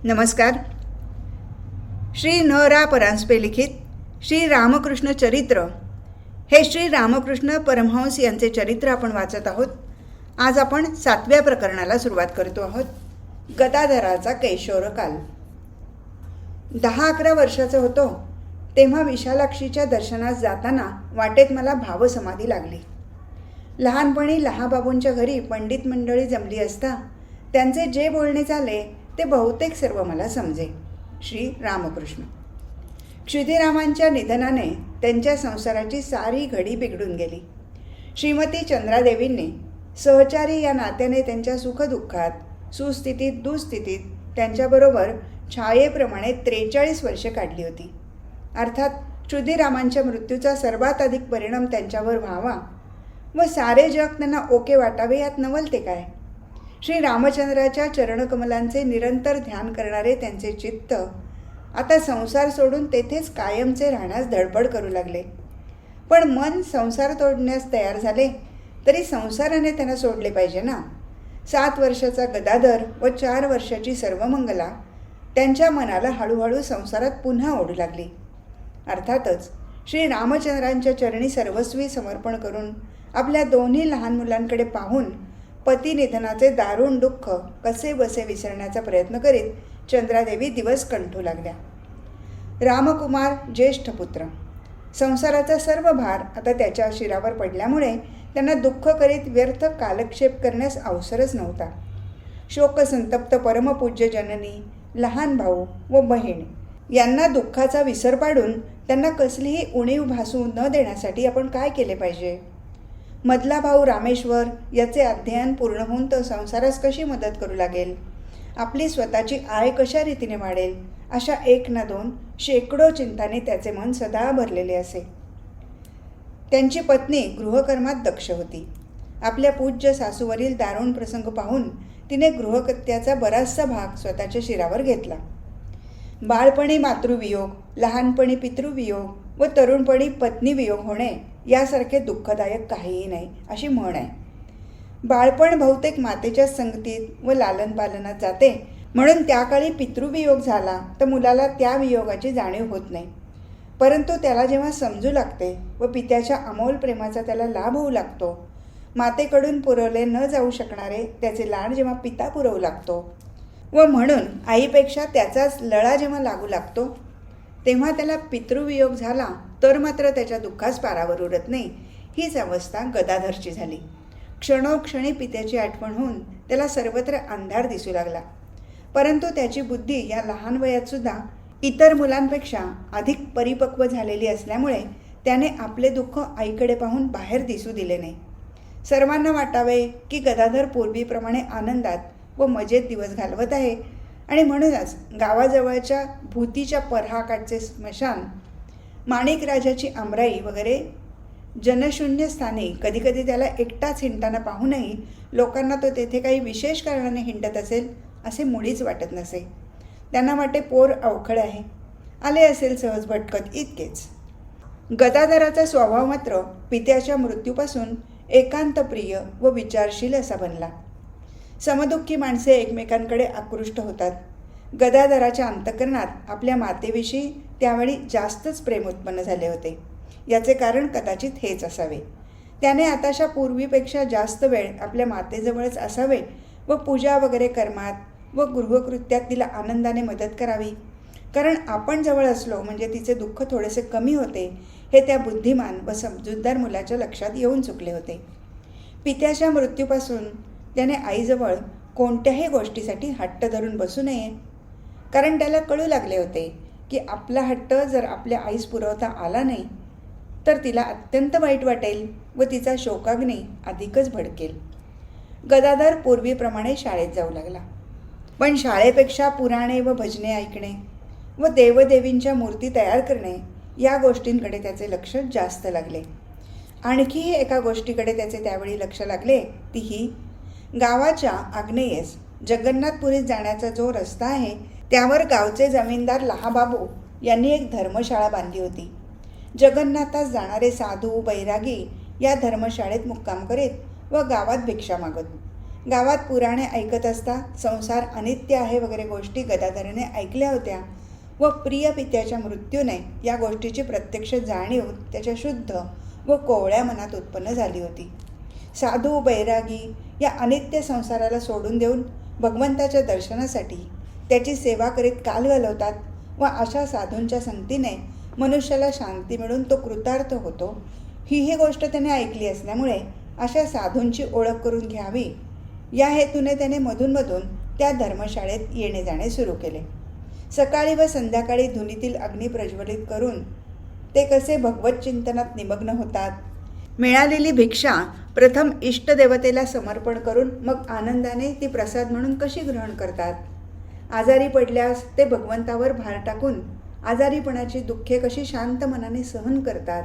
नमस्कार. श्री न रा परांजपे लिखित श्री रामकृष्ण चरित्र हे श्री रामकृष्ण परमहंस यांचे चरित्र आपण वाचत आहोत. आज आपण 7व्या प्रकरणाला सुरुवात करतो आहोत. गदाधराचा कैशोरकाल. 10-11 वर्षाचा होतो तेव्हा विशालाक्षीच्या दर्शनास जाताना वाटेत मला भावसमाधी लागली. लहानपणी लहाबाबूंच्या घरी पंडित मंडळी जमली असता त्यांचे जे बोलणे चाले ते बहुतेक सर्व मला समजे. श्री रामकृष्ण. क्षुधीरामांच्या निधनाने त्यांच्या संसाराची सारी घडी बिघडून गेली. श्रीमती चंद्रादेवींनी सहचारी या नात्याने त्यांच्या सुखदुःखात सुस्थितीत दुस्थितीत त्यांच्याबरोबर छायेप्रमाणे 43 वर्षे काढली होती. अर्थात क्षुधीरामांच्या मृत्यूचा सर्वात अधिक परिणाम त्यांच्यावर व्हावा व सारे जग त्यांना ओके वाटावे यात नवलते काय. श्री रामचंद्राच्या चरणकमलांचे निरंतर ध्यान करणारे त्यांचे चित्त आता संसार सोडून तेथेच कायमचे राहण्यास धडपड करू लागले. पण मन संसार तोडण्यास तयार झाले तरी संसाराने त्यांना सोडले पाहिजे ना. 7 वर्षाचा गदाधर व 4 वर्षाची सर्वमंगला त्यांच्या मनाला हळूहळू संसारात पुन्हा ओढू लागली. अर्थातच श्री रामचंद्रांच्या चरणी सर्वस्वी समर्पण करून आपल्या दोन्ही लहान मुलांकडे पाहून पतिनिधनाचे दारुण दुःख कसे बसे विसरण्याचा प्रयत्न करीत चंद्रादेवी दिवस कंठू लागल्या. रामकुमार ज्येष्ठ पुत्र. संसाराचा सर्व भार आता त्याच्या शिरावर पडल्यामुळे त्यांना दुःख करीत व्यर्थ कालक्षेप करण्यास अवसरच नव्हता. शोकसंतप्त परमपूज्य जननी, लहान भाऊ व बहीण यांना दुःखाचा विसर पाडून त्यांना कसलीही उणीव भासू न देण्यासाठी आपण काय केले पाहिजे. मधला भाऊ रामेश्वर याचे अध्ययन पूर्ण होऊन तो संसारास कशी मदत करू लागेल, आपली स्वतःची आय कशा रीतीने वाढेल, अशा 1 ना 2 शेकडो चिंताने त्याचे मन सदा भरलेले असे. त्यांची पत्नी गृहकर्मात दक्ष होती. आपल्या पूज्य सासूवरील दारुण प्रसंग पाहून तिने गृहकर्त्याचा बराचसा भाग स्वतःच्या शिरावर घेतला. बाळपणी मातृवियोग, लहानपणी पितृवियोग व तरुणपणी पत्नीवियोग होणे यासारखे दुःखदायक काहीही नाही अशी म्हण आहे. बाळपण बहुतेक मातेच्या संगतीत व लालनपालनात जाते म्हणून त्या काळी पितृवियोग झाला तर मुलाला त्या वियोगाची जाणीव होत नाही. परंतु त्याला जेव्हा समजू लागते व पित्याच्या अमोल प्रेमाचा त्याला लाभ होऊ लागतो, मातेकडून पुरवले न जाऊ शकणारे त्याचे लाड जेव्हा पिता पुरवू लागतो व म्हणून आईपेक्षा त्याचाच लळा जेव्हा लागू लागतो, तेव्हा त्याला पितृवियोग झाला तर मात्र त्याच्या दुःखास पारावर उरत नाही. हीच अवस्था गदाधरची झाली. क्षणोक्षणी पित्याची आठवण होऊन त्याला सर्वत्र अंधार दिसू लागला. परंतु त्याची बुद्धी या लहान वयातसुद्धा इतर मुलांपेक्षा अधिक परिपक्व झालेली असल्यामुळे त्याने आपले दुःख आईकडे पाहून बाहेर दिसू दिले नाही. सर्वांना वाटावे की गदाधर पूर्वीप्रमाणे आनंदात व मजेत दिवस घालवत आहे आणि म्हणूनच गावाजवळच्या भूतीच्या पर्हाकाठचे स्मशान, माणिकराजाची आमराई वगैरे जनशून्य स्थानी कधीकधी त्याला एकटाच हिंडताना पाहूनही लोकांना तो तेथे काही विशेष कारणाने हिंडत असेल असे मुळीच वाटत नसे. त्यांना वाटे पोर अवखळ आहे, आले असेल सहज भटकत, इतकेच. गदाधराचा स्वभाव मात्र पित्याच्या मृत्यूपासून एकांतप्रिय व विचारशील असा बनला. समदुःखी माणसे एकमेकांकडे आकृष्ट होतात. गदाधराच्या अंतःकरणात आपल्या मातेविषयी त्यावेळी जास्तच प्रेम उत्पन्न झाले होते. याचे कारण कदाचित हेच असावे. त्याने आताशा पूर्वीपेक्षा जास्त वेळ आपल्या मातेजवळच असावे व पूजा वगैरे कर्मात व गृहकृत्यात तिला आनंदाने मदत करावी. कारण आपण जवळ असलो म्हणजे तिचे दुःख थोडेसे कमी होते हे त्या बुद्धिमान व समजूतदार मुलाच्या लक्षात येऊन चुकले होते. पित्याच्या मृत्यूपासून त्याने आईजवळ कोणत्याही गोष्टीसाठी हट्ट धरून बसू नये. कारण त्याला कळू लागले होते की आपला हट्ट जर आपल्या आईस पुरवता आला नाही तर तिला अत्यंत वाईट वाटेल व तिचा शोकाग्नी अधिकच भडकेल. गदाधर पूर्वीप्रमाणे शाळेत जाऊ लागला. पण शाळेपेक्षा पुराणे व भजने ऐकणे व देवदेवींच्या मूर्ती तयार करणे या गोष्टींकडे त्याचे लक्ष जास्त लागले. आणखीही एका गोष्टीकडे त्याचे त्यावेळी लक्ष लागले, ती ही गावाच्या आग्नेयेस जगन्नाथपुरीत जाण्याचा जो रस्ता आहे त्यावर गावचे जमीनदार लहाबाबू यांनी एक धर्मशाळा बांधली होती. जगन्नाथास जाणारे साधू बैरागी या धर्मशाळेत मुक्काम करीत व गावात भिक्षा मागत. गावात पुराणे ऐकत असता संसार अनित्य आहे वगैरे गोष्टी गदाधराने ऐकल्या होत्या व प्रिय पित्याच्या मृत्यूने या गोष्टीची प्रत्यक्ष जाणीव त्याच्या शुद्ध व कोवळ्या मनात उत्पन्न झाली होती. साधू बैरागी या अनित्य संसाराला सोडून देऊन भगवंताच्या दर्शनासाठी त्याची सेवा करीत काल घालवतात व अशा साधूंच्या संगतीने मनुष्याला शांती मिळून तो कृतार्थ होतो, ही गोष्ट त्याने ऐकली असल्यामुळे अशा साधूंची ओळख करून घ्यावी या हेतूने त्याने मधूनमधून त्या धर्मशाळेत येणे जाणे सुरू केले. सकाळी व संध्याकाळी धुनीतील अग्नी प्रज्वलित करून ते कसे भगवत चिंतनात निमग्न होतात. मिळालेली भिक्षा प्रथम इष्टदेवतेला समर्पण करून मग आनंदाने ती प्रसाद म्हणून कशी ग्रहण करतात. आजारी पडल्यास ते भगवंतावर भार टाकून आजारीपणाची दुःखे कशी शांत मनाने सहन करतात.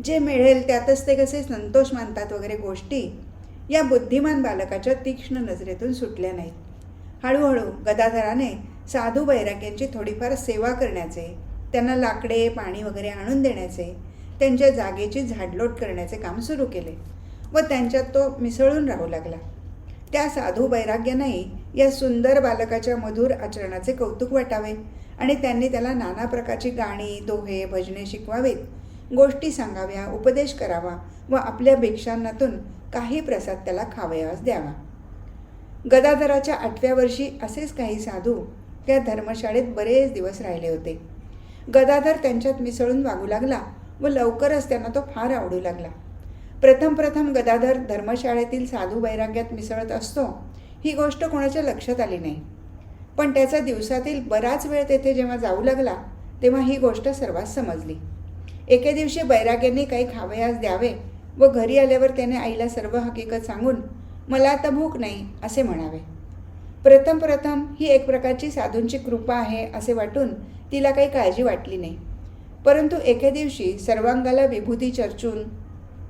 जे मिळेल त्यातच ते कसे संतोष मानतात वगैरे गोष्टी या बुद्धिमान बालकाच्या तीक्ष्ण नजरेतून सुटल्या नाहीत. हळूहळू गदाधराने साधू बैराग्यांची थोडीफार सेवा करण्याचे, त्यांना लाकडे पाणी वगैरे आणून देण्याचे, त्यांच्या जागेची झाडलोट करण्याचे काम सुरू केले व त्यांच्यात तो मिसळून राहू लागला. त्या साधू बैराग्यांनाही या सुंदर बालकाच्या मधुर आचरणाचे कौतुक वाटावे आणि त्यांनी त्याला नाना प्रकारची गाणी, दोहे, भजने शिकवावीत, गोष्टी सांगाव्या, उपदेश करावा व आपल्या भिक्षांनातून काही प्रसाद त्याला खावयास द्यावा. गदाधराच्या 8व्या वर्षी असेच काही साधू त्या धर्मशाळेत बरेच दिवस राहिले होते. गदाधर त्यांच्यात मिसळून वागू लागला व लवकरच त्यांना तो फार आवडू लागला. प्रथम गदाधर धर्मशाळेतील साधू बैराग्यात मिसळत असतो ही गोष्ट कोणाच्या लक्षात आली नाही, पण त्याचा दिवसातील बराच वेळ तेथे जेव्हा जाऊ लागला तेव्हा ही गोष्ट सर्वांस समजली. एके दिवशी बैराग्यांनी काही खावयास द्यावे व घरी आल्यावर त्याने आईला सर्व हकीकत सांगून मला आता भूक नाही असे म्हणावे. प्रथम ही एक प्रकारची साधूंची कृपा आहे असे वाटून तिला काही काळजी वाटली नाही. परंतु एके दिवशी सर्वांगाला विभूती चर्चून,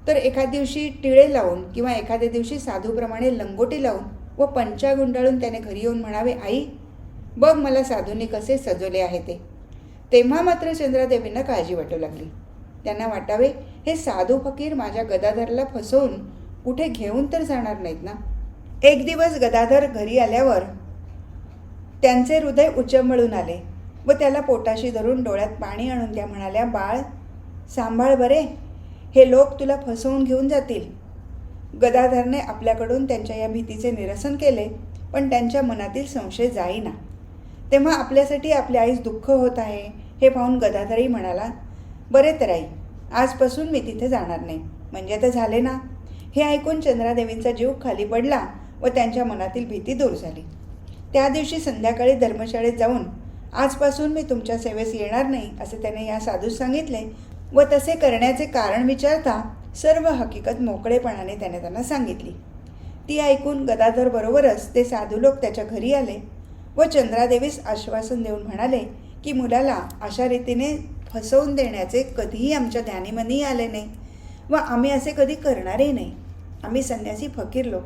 तर एखाद दिवशी टिळे लावून किंवा एखाद्या दिवशी साधूप्रमाणे लंगोटी लावून व पंचा गुंडाळून त्याने घरी येऊन म्हणावे, आई बघ मला साधूंनी कसे सजवले आहे ते. तेव्हा मात्र चंद्रादेवींना काळजी वाटू लागली. त्यांना वाटावे हे साधू फकीर माझ्या गदाधरला फसवून कुठे घेऊन तर जाणार नाहीत ना. एक दिवस गदाधर घरी आल्यावर त्यांचे हृदय उचंबळून आले व त्याला पोटाशी धरून डोळ्यात पाणी आणून त्या म्हणाल्या, बाळ सांभाळ बरे, हे लोक तुला फसवून घेऊन जातील. गदाधरने आपल्याकडून त्यांच्या या भीतीचे निरसन केले, पण त्यांच्या मनातील संशय जाईना. तेव्हा आपल्यासाठी आपल्या आईस दुःख होत आहे हे पाहून गदाधरही म्हणाला, बरे तर आई, आजपासून मी तिथे जाणार नाही, म्हणजे तर झाले ना. हे ऐकून चंद्रादेवींचा जीव खाली पडला व त्यांच्या मनातील भीती दूर झाली. त्या दिवशी संध्याकाळी धर्मशाळेत जाऊन आजपासून मी तुमच्या सेवेस येणार नाही असे त्याने या साधूस सांगितले व तसे करण्याचे कारण विचारता सर्व हकीकत मोकळेपणाने त्याने त्यांना सांगितली. ती ऐकून गदाधर बरोबरच ते साधू लोक त्याच्या घरी आले व चंद्रादेवीस आश्वासन देऊन म्हणाले की मुलाला अशा रीतीने फसवून देण्याचे कधीही आमच्या ध्यानीमनी आले नाही व आम्ही असे कधी करणारही नाही. आम्ही संन्यासी फकीर लोक,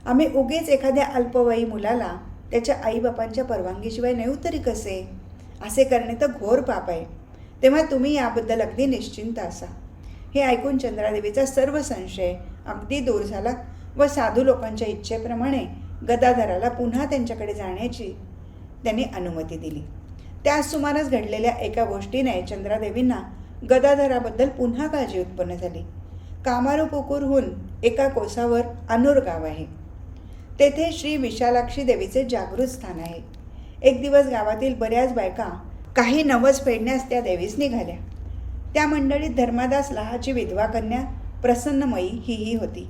आम्ही उगीच एखाद्या अल्पवयी मुलाला त्याच्या आईबापांच्या परवानगीशिवाय नेऊ तरी कसे. असे करणे तर घोर पाप आहे. तेव्हा तुम्ही याबद्दल अगदी निश्चिंत असा. हे ऐकून चंद्रादेवीचा सर्व संशय अगदी दूर झाला व साधू लोकांच्या इच्छेप्रमाणे गदाधराला पुन्हा त्यांच्याकडे जाण्याची त्यांनी अनुमती दिली. त्याच सुमारास घडलेल्या एका गोष्टीने चंद्रादेवींना गदाधराबद्दल पुन्हा काळजी उत्पन्न झाली. कामारूपुकूरहून एका कोसावर अनूर गाव आहे. तेथे श्री विशालाक्षी देवीचे जागृत स्थान आहे. एक दिवस गावातील बऱ्याच बायका काही नवस फेडण्यास त्या देवीस निघाल्या. त्या मंडळीत धर्मादास लहाची विधवा कन्या प्रसन्नमयी हीही होती.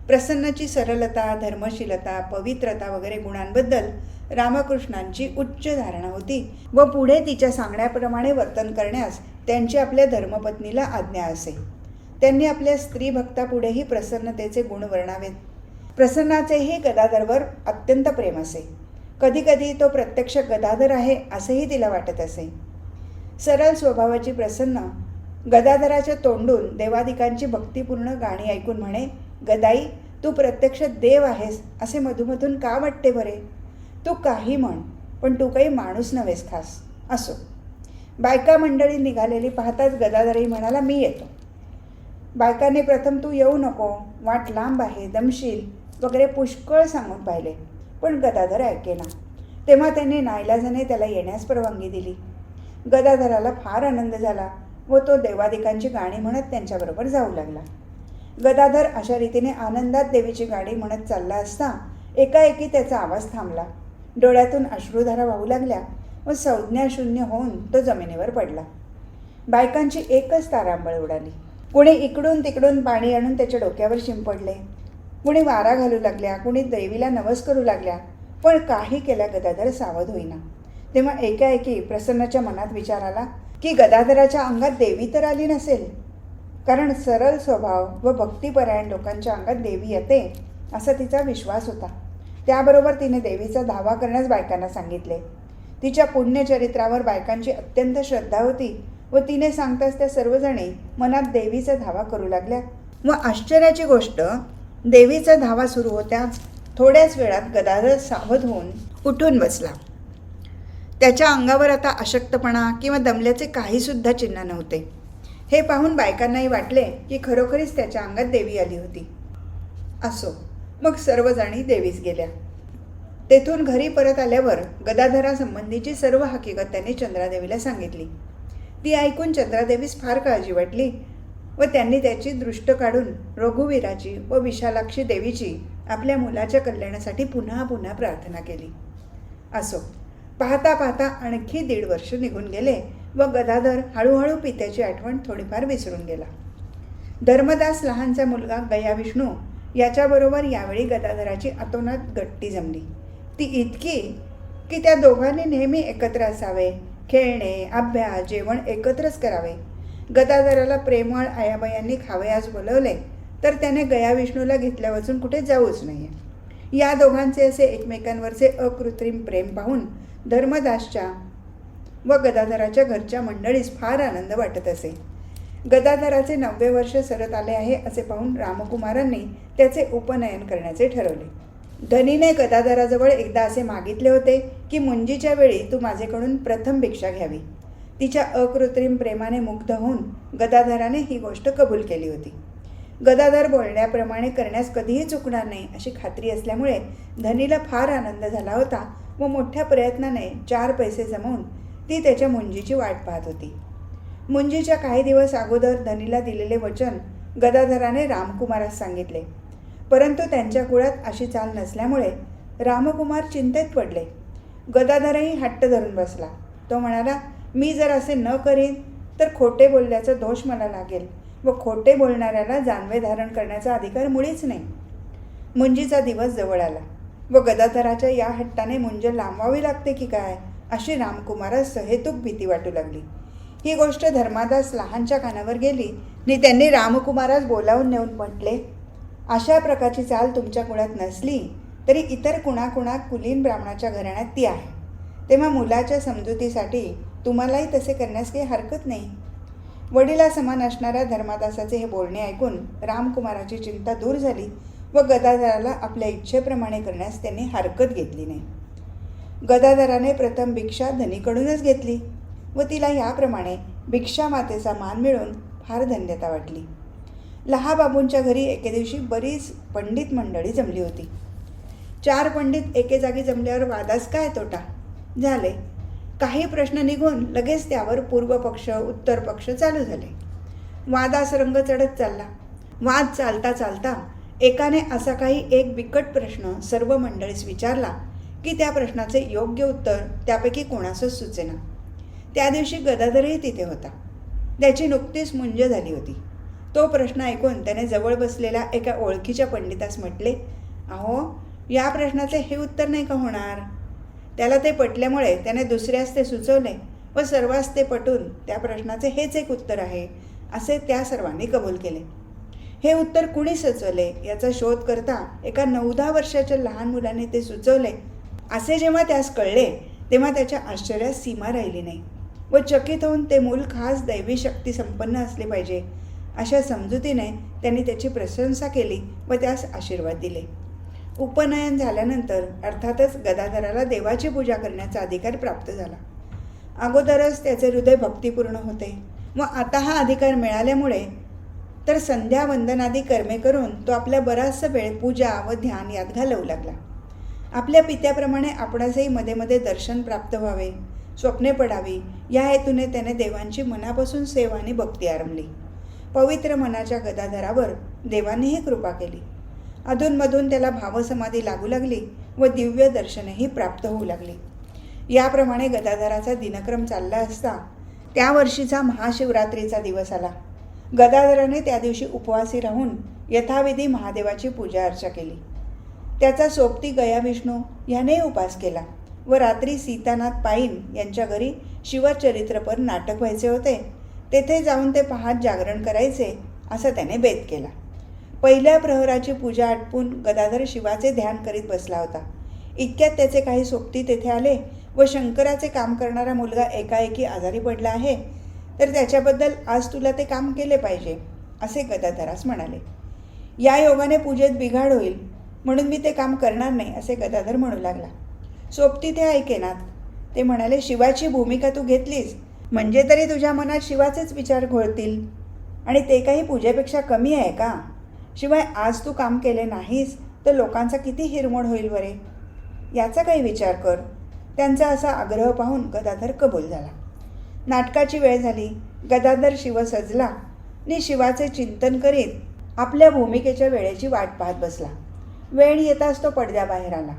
प्रसन्नाची सरलता, धर्मशीलता, पवित्रता वगैरे गुणांबद्दल रामकृष्णांची उच्च धारणा होती व पुढे तिच्या सांगण्याप्रमाणे वर्तन करण्यास त्यांची आपल्या धर्मपत्नीला आज्ञा असे. त्यांनी आपल्या स्त्री भक्तापुढेही प्रसन्नतेचे गुण वर्णावेत. प्रसन्नाचेही गदाधरवर अत्यंत प्रेम असे. कधीकधी तो प्रत्यक्ष गदाधर आहे असेही तिला वाटत असे. सरळ स्वभावाची प्रसन्न गदाधराच्या तोंडून देवादिकांची भक्तिपूर्ण गाणी ऐकून म्हणे, गदाई तू प्रत्यक्ष देव आहेस असे मधुमधून का वाटते बरे. तू काही म्हण, पण तू काही माणूस नव्हेस खास. असो. बायका मंडळी निघालेली पाहताच गदाधरही म्हणाला, मी येतो. बायकाने प्रथम तू येऊ नको, वाट लांब आहे, दमशील, वगैरे पुष्कळ सांगून पाहिले, पण गदाधर ऐकेना. तेव्हा त्यांनी नाईलाजाने त्याला येण्यास परवानगी दिली. गदाधराला फार आनंद झाला व तो देवादिकांची गाणी म्हणत त्यांच्याबरोबर जाऊ लागला. गदाधर अशा रीतीने आनंदात देवीची गाणी म्हणत चालला असता एकाएकी त्याचा आवाज थांबला. डोळ्यातून अश्रुधारा वाहू लागल्या व संज्ञाशून्य होऊन तो जमिनीवर पडला. बायकांची एकच तारांबळ उडाली. कुणी इकडून तिकडून पाणी आणून त्याच्या डोक्यावर शिंपडले, कुणी वारा घालू लागल्या, कुणी देवीला नवस करू लागल्या, पण काही केल्या गदाधर सावध होईना. तेव्हा एकाएकी प्रसन्नाच्या मनात विचार आला की गदाधराच्या अंगात देवी तर आली नसेल, कारण सरळ स्वभाव व भक्तिपरायण लोकांच्या अंगात देवी येते असा तिचा विश्वास होता. त्याबरोबर तिने देवीचा धावा करण्यास बायकांना सांगितले. तिच्या पुण्यचरित्रावर बायकांची अत्यंत श्रद्धा होती व तिने सांगताच त्या सर्वजणी मनात देवीचा धावा करू लागल्या. व आश्चर्याची गोष्ट, देवीचा धावा सुरू होत्याच थोड्याच वेळात गदाधर सावध होऊन उठून बसला. त्याच्या अंगावर आता अशक्तपणा किंवा दमल्याचे काहीसुद्धा चिन्ह नव्हते. हे पाहून बायकांनाही वाटले की खरोखरीच त्याच्या अंगात देवी आली होती. असो, मग सर्वजणी देवीस गेल्या. तेथून घरी परत आल्यावर गदाधरासंबंधीची सर्व हकीकत त्यांनी चंद्रादेवीला सांगितली. ती ऐकून चंद्रादेवीस फार काळजी वाटली व त्यांनी त्याची दृष्ट काढून रघुवीराची व विशालाक्षी देवीची आपल्या मुलाच्या कल्याणासाठी पुन्हा पुन्हा प्रार्थना केली. असो, पाहता पाहता आणखी 1.5 वर्ष निघून गेले व गदाधर हळूहळू पित्याची आठवण थोडीफार विसरून गेला. धर्मदास लहानचा मुलगा गयाविष्णू याच्याबरोबर यावेळी गदाधराची अतोनात गट्टी जमली. ती इतकी की त्या दोघांनी नेहमी एकत्र असावे, खेळणे, अभ्यास, जेवण एकत्रच करावे. गदाधराला प्रेमळ आयाबायांनी खावयास बोलवले तर त्याने गयाविष्णूला घेतल्या वाचून कुठे जाऊच नाही. या दोघांचे असे एकमेकांवरचे अकृत्रिम प्रेम पाहून धर्मदासच्या व गदाधराच्या घरच्या मंडळीस फार आनंद वाटत असे. गदाधराचे 9वे वर्ष सरत आले आहे असे पाहून रामकुमारांनी त्याचे उपनयन करण्याचे ठरवले. धनीने गदाधराजवळ एकदा असे मागितले होते की मुंजीच्या वेळी तू माझेकडून प्रथम भिक्षा घ्यावी. तिच्या अकृत्रिम प्रेमाने मुग्ध होऊन गदाधराने ही गोष्ट कबूल केली होती. गदाधर बोलण्याप्रमाणे करण्यास कधीही चुकणार नाही अशी खात्री असल्यामुळे धनीला फार आनंद झाला होता व मोठ्या प्रयत्नाने 4 पैसे जमवून ती त्याच्या मुंजीची वाट पाहत होती. मुंजीच्या काही दिवस अगोदर धनीला दिलेले वचन गदाधराने रामकुमारास सांगितले, परंतु त्यांच्या कुळात अशी चाल नसल्यामुळे रामकुमार चिंतेत पडले. गदाधरही हट्ट धरून बसला. तो म्हणाला, मी जर असे न करीन तर खोटे बोलल्याचा दोष मला लागेल व खोटे बोलणाऱ्याला जानवे धारण करण्याचा अधिकार मुळीच नाही. मुंजीचा दिवस जवळ आला व गदाधराच्या या हट्टाने मुंज लांबवावी लागते की काय अशी रामकुमारास सहेतुक भीती वाटू लागली. ही गोष्ट धर्मादास लहानच्या कानावर गेली आणि त्यांनी रामकुमारास बोलावून नेऊन म्हटले, अशा प्रकारची चाल तुमच्या कुळात नसली तरी इतर कुणाकुणा कुलीन ब्राह्मणाच्या घराण्यात ती आहे. तेव्हा मुलाच्या समजुतीसाठी तुम्हालाही तसे करण्यास काही हरकत नाही. वडिला समान असणाऱ्या धर्मादासाचे हे बोलणे ऐकून रामकुमाराची चिंता दूर झाली व गदाधराला आपल्या इच्छेप्रमाणे करण्यास त्यांनी हरकत घेतली नाही. गदाधराने प्रथम भिक्षा धनीकडूनच घेतली व तिला याप्रमाणे भिक्षा मातेचा मान मिळून फार धन्यता वाटली. लहाबाबूंच्या घरी एके दिवशी बरीच पंडित मंडळी जमली होती. 4 पंडित एके जागी जमल्यावर वादास काय तोटा झाले. काही प्रश्न निघून लगेच त्यावर पूर्व पक्ष उत्तर पक्ष चालू झाले. वादास रंग चढत चालला. वाद चालता चालता एकाने असा काही एक बिकट प्रश्न सर्व मंडळीस विचारला की त्या प्रश्नाचे योग्य उत्तर त्यापैकी कोणासच सुचेना. त्या दिवशी गदाधरही तिथे होता. त्याची नुकतीच मुंज झाली होती. तो प्रश्न ऐकून त्याने जवळ बसलेल्या एका ओळखीच्या पंडितास म्हटले, अहो, या प्रश्नाचे हे उत्तर नाही का होणार. त्याला ते पटल्यामुळे त्याने दुसऱ्यास ते सुचवले व सर्वांस ते पटून त्या प्रश्नाचे हेच एक उत्तर आहे असे त्या सर्वांनी कबूल केले. हे उत्तर कुणी सुचवले याचा शोध करता एका 9-10 वर्षाच्या लहान मुलाने ते सुचवले असे जेव्हा त्यास कळले तेव्हा त्याच्या आश्चर्यास सीमा राहिली नाही व चकित होऊन ते मूल खास दैवी शक्ती संपन्न असले पाहिजे अशा समजुतीने त्यांनी त्याची प्रशंसा केली व त्यास आशीर्वाद दिले. उपनयन झाल्यानंतर अर्थातच गदाधराला देवाची पूजा करण्याचा अधिकार प्राप्त झाला. अगोदरच त्याचे हृदय भक्तिपूर्ण होते व आता हा अधिकार मिळाल्यामुळे तर संध्या वंदनादी कर्मे करून तो आपला बराचसा वेळ पूजा व ध्यान यात घालवू लागला. आपल्या पित्याप्रमाणे आपणासही मध्ये मध्ये दर्शन प्राप्त व्हावे, स्वप्ने पडावी या हेतूने त्याने देवांची मनापासून सेवा आणि भक्ती आरंभली. पवित्र मनाच्या गदाधरावर देवानेही कृपा केली. अधूनमधून त्याला भावसमाधी लागू लागली व दिव्य दर्शनही प्राप्त होऊ लागली. याप्रमाणे गदाधराचा दिनक्रम चालला असता त्या वर्षीचा महाशिवरात्रीचा दिवस आला. गदाधराने त्या दिवशी उपवासी राहून यथाविधी महादेवाची पूजा अर्चा केली. त्याचा सोबती गया विष्णू यानेही उपास केला व रात्री सीतानाथ पाईन यांच्या घरी शिवचरित्रपर नाटक व्हायचे होते, तेथे जाऊन ते पाहत जागरण करायचे असा त्याने बेत केला. पहिल्या प्रहराची पूजा आटपून गदाधर शिवाचे ध्यान करीत बसला होता. इतक्यात त्याचे काही सोबती तेथे आले व शंकराचे काम करणारा मुलगा एकाएकी आजारी पडला आहे, तर त्याच्याबद्दल आज तुला ते काम केले पाहिजे असे गदाधरास म्हणाले. या योगाने पूजेत बिघाड होईल म्हणून मी ते काम करणार नाही असे गदाधर म्हणू लागला. सोबती ते ऐकेनात. ते म्हणाले, शिवाची भूमिका तू घेतलीस म्हणजे तरी तुझ्या मनात शिवाचेच विचार घोळतील आणि ते काही पूजेपेक्षा कमी आहे का? शिवाय आज तू काम केले नाहीस तर लोकांचा किती हिरमोड होईल बरे, याचा काही विचार कर. त्यांचा असा आग्रह पाहून गदाधर कबूल झाला. नाटकाची वेळ झाली. गदाधर शिव सजला आणि शिवाचे चिंतन करीत आपल्या भूमिकेच्या वेळेची वाट पाहत बसला. वेळ येताच तो पडद्याबाहेर आला.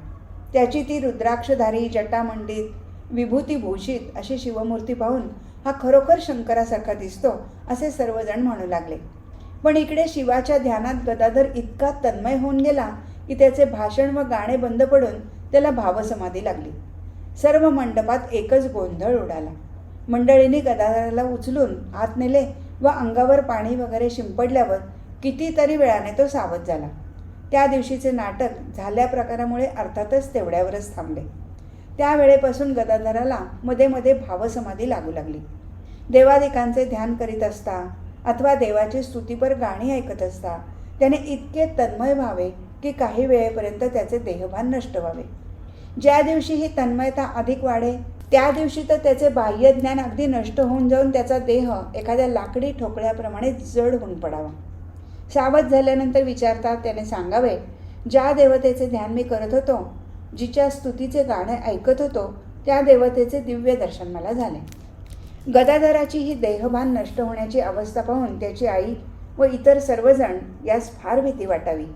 त्याची ती रुद्राक्षधारी, जटामंडित, विभूतीभूषित अशी शिवमूर्ती पाहून हा खरोखर शंकरासारखा दिसतो असे सर्वजण म्हणू लागले. पण इकडे शिवाच्या ध्यानात गदाधर इतका तन्मय होऊन गेला की त्याचे भाषण व गाणे बंद पडून त्याला भावसमाधी लागली. सर्व मंडपात एकच गोंधळ उडाला. मंडळींनी गदाधराला उचलून आत नेले व अंगावर पाणी वगैरे शिंपडल्यावर कितीतरी वेळाने तो सावध झाला. त्या दिवशीचे नाटक झाल्या प्रकारामुळे अर्थातच तेवढ्यावरच थांबले. त्यावेळेपासून गदाधराला मध्ये मध्ये भावसमाधी लागू लागली. देवादिकांचे ध्यान करीत असता अथवा देवाची स्तुतीपर गाणी ऐकत असता त्याने इतके तन्मय व्हावे की काही वेळेपर्यंत त्याचे देहभान नष्ट व्हावे. ज्या दिवशी ही तन्मयता अधिक वाढे त्या दिवशी तर त्याचे बाह्य ज्ञान अगदी नष्ट होऊन जाऊन त्याचा देह एखाद्या लाकडी ठोकळ्याप्रमाणे जड होऊन पडावा. सावध झाल्यानंतर विचारतात त्याने सांगावे, ज्या देवतेचे ध्यान मी करत होतो, जिच्या स्तुतीचे गाणे ऐकत होतो, त्या देवतेचे दिव्य दर्शन मला झाले. गदाधराची ही देहभान नष्ट होण्याची अवस्था पाहून त्याची आई व इतर सर्वजण यास फार भीती वाटावी.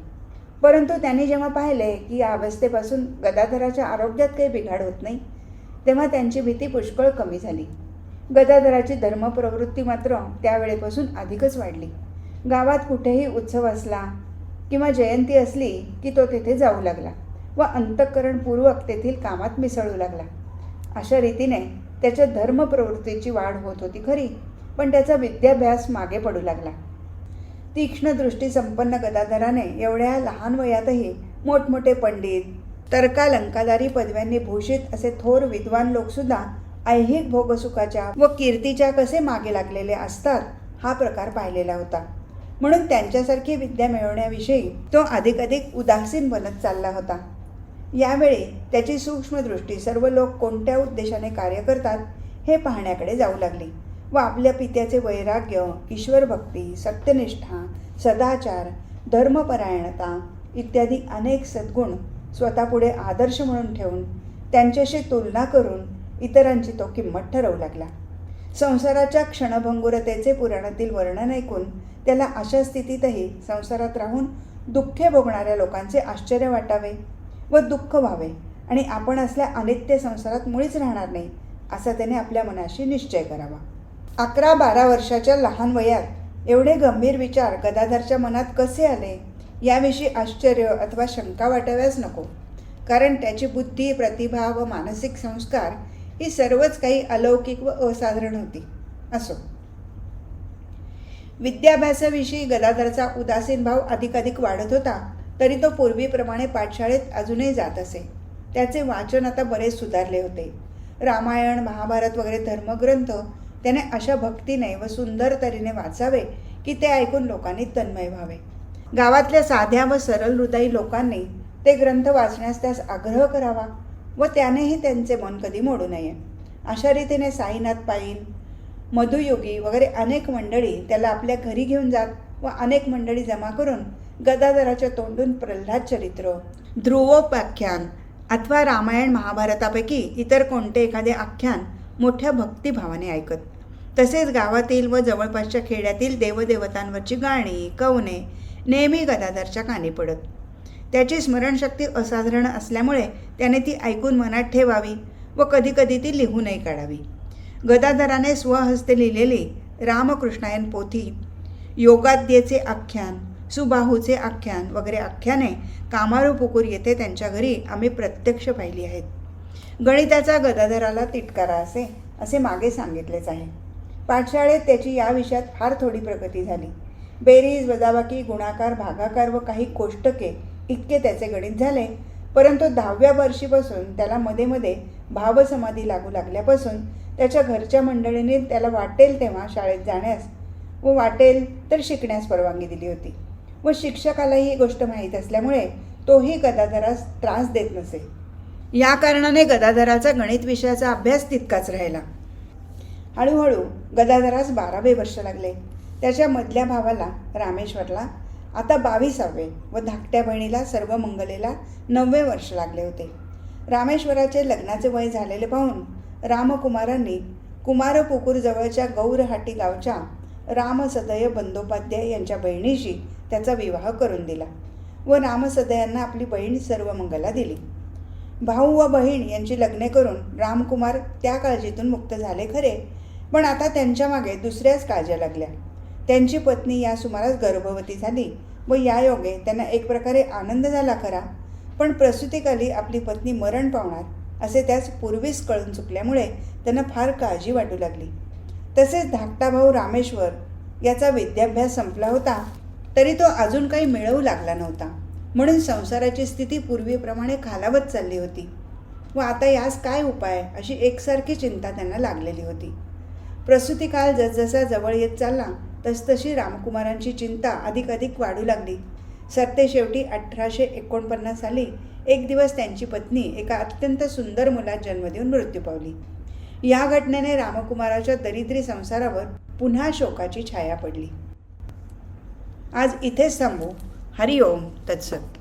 परंतु त्यांनी जेव्हा पाहिले की या अवस्थेपासून गदाधराच्या आरोग्यात काही बिघाड होत नाही, तेव्हा त्यांची भीती पुष्कळ कमी झाली. गदाधराची धर्मप्रवृत्ती मात्र त्यावेळेपासून अधिकच वाढली. गावात कुठेही उत्सव असला किंवा जयंती असली की तो तेथे जाऊ लागला व अंतःकरणपूर्वक तेथील कामात मिसळू लागला. अशा रीतीने त्याच्या धर्मप्रवृत्तीची वाढ होत होती खरी, पण त्याचा विद्याभ्यास मागे पडू लागला. तीक्ष्ण दृष्टी संपन्न गदाधराने एवढ्या लहान वयातही मोठमोठे पंडित, तर्कालंकादारी पदव्यांनी भूषित असे थोर विद्वान लोकसुद्धा ऐहिक भोगसुखाच्या व कीर्तीच्या कसे मागे लागलेले असतात हा प्रकार पाहिलेला होता. म्हणून त्यांच्यासारखी विद्या मिळवण्याविषयी तो अधिकाधिक उदासीन बनत चालला होता. यावेळी त्याची सूक्ष्मदृष्टी सर्व लोक कोणत्या उद्देशाने कार्य करतात हे पाहण्याकडे जाऊ लागली व आपल्या पित्याचे वैराग्य, ईश्वरभक्ती, सत्यनिष्ठा, सदाचार, धर्मपरायणता इत्यादी अनेक सद्गुण स्वतःपुढे आदर्श म्हणून ठेवून त्यांच्याशी तुलना करून इतरांची तो किंमत ठरवू लागला. संसाराच्या क्षणभंगुरतेचे पुराणातील वर्णन ऐकून त्याला अशा स्थितीतही संसारात राहून दुःखे भोगणाऱ्या लोकांचे आश्चर्य वाटावे व दुःख व्हावे आणि आपण असल्या अनित्य संसारात मुळीच राहणार नाही असा त्याने आपल्या मनाशी निश्चय करावा. 11-12 वर्षाच्या लहान वयात एवढे गंभीर विचार गदाधरच्या मनात कसे आले याविषयी आश्चर्य अथवा शंका वाटाव्यास नको, कारण त्याची बुद्धी, प्रतिभा व मानसिक संस्कार ही सर्वच काही अलौकिक व असाधारण होती. असो, विद्याभ्यासाविषयी गदाधरचा उदासीन भाव अधिकाधिक वाढत होता, तरी तो पूर्वीप्रमाणे पाठशाळेत अजूनही जात असे. त्याचे वाचन आता बरेच सुधारले होते. रामायण, महाभारत वगैरे धर्मग्रंथ त्याने अशा भक्तीने व सुंदर तऱ्हेने वाचावे की ते ऐकून लोकांनी तन्मय व्हावे. गावातल्या साध्या व सरळ हृदयी लोकांनी ते ग्रंथ वाचण्यास त्यास आग्रह करावा व त्यानेही त्यांचे मन कधी मोडू नये. अशा रीतीने साईनाथ पाईन, मधुयोगी वगैरे अनेक मंडळी त्याला आपल्या घरी घेऊन जात व अनेक मंडळी जमा करून गदाधराच्या तोंडून प्रल्हाद चरित्र, ध्रुवोपाख्यान अथवा रामायण महाभारतापैकी इतर कोणते एखादे आख्यान मोठ्या भक्तिभावाने ऐकत. तसेच गावातील व जवळपासच्या खेड्यातील देवदेवतांवरची गाणी कवने नेहमी गदाधरच्या कानी पडत. त्याची स्मरणशक्ती असाधारण असल्यामुळे त्याने ती ऐकून मनात ठेवावी व कधीकधी ती लिहूनही काढावी. गदाधराने स्वहस्ते लिहिलेली रामकृष्णायन पोथी, योगाद्येचे आख्यान, सुबाहूचे आख्यान वगैरे आख्याने कामारू पुकूर येथे त्यांच्या घरी आम्ही प्रत्यक्ष पाहिली आहेत. गणिताचा गदाधराला तिटकारा असे मागे सांगितलेच आहे. पाठशाळेत त्याची या विषयात फार थोडी प्रगती झाली. बेरीज, वजाबाकी, गुणाकार, भागाकार व काही कोष्टके इतके त्याचे गणित झाले. परंतु 10व्या वर्षीपासून त्याला मध्ये मध्ये भावसमाधी लागू लागल्यापासून त्याच्या घरच्या मंडळींनी त्याला वाटेल तेव्हा शाळेत जाण्यास व वाटेल तर शिकण्यास परवानगी दिली होती व शिक्षकालाही ही गोष्ट माहीत असल्यामुळे तोही गदाधरास त्रास देत नसे. या कारणाने गदाधराचा गणित विषयाचा अभ्यास तितकाच राहिला. हळूहळू गदाधरास 12वे वर्ष लागले. त्याच्या मधल्या भावाला रामेश्वरला आता 22वे व धाकट्या बहिणीला सर्वमंगलेला 9वे वर्ष लागले होते. रामेश्वराचे लग्नाचे वय झालेले पाहून रामकुमारांनी कुमारपुकूर जवळच्या गौरहाटी गावच्या रामसदय बंदोपाध्याय यांच्या बहिणीशी त्याचा विवाह करून दिला व रामसदयांना आपली बहीण सर्वमंगला दिली. भाऊ व बहीण यांची लग्ने करून रामकुमार त्या काळजीतून मुक्त झाले खरे, पण आता त्यांच्या मागे दुसऱ्याच काळज्या लागल्या. त्यांची पत्नी या सुमारास गर्भवती झाली व यायोगे त्यांना एक प्रकारे आनंद झाला खरा, पण प्रसूतिकाली आपली पत्नी मरण पावणार असे त्यास पूर्वीच कळून चुकल्यामुळे त्यांना फार काळजी वाटू लागली. तसेच धाकटा भाऊ रामेश्वर याचा विद्याभ्यास संपला होता तरी तो अजून काही मिळवू लागला नव्हता, म्हणून संसाराची स्थिती पूर्वीप्रमाणे खालावत चालली होती व आता यास काय उपाय अशी एकसारखी चिंता त्यांना लागलेली होती. प्रसूतिकाल जसजसा जवळ येत चालला तसतशी रामकुमारांची चिंता अधिक वाढू लागली. सरतेशेवटी 1849 साली एक दिवस त्यांची पत्नी एका अत्यंत सुंदर मुलास जन्म देऊन मृत्यू पावली. या घटनेने रामकुमाराच्या दरिद्री संसारावर पुन्हा शोकाची छाया पडली. आज इथेच थांबू. हरिओम तत्सत.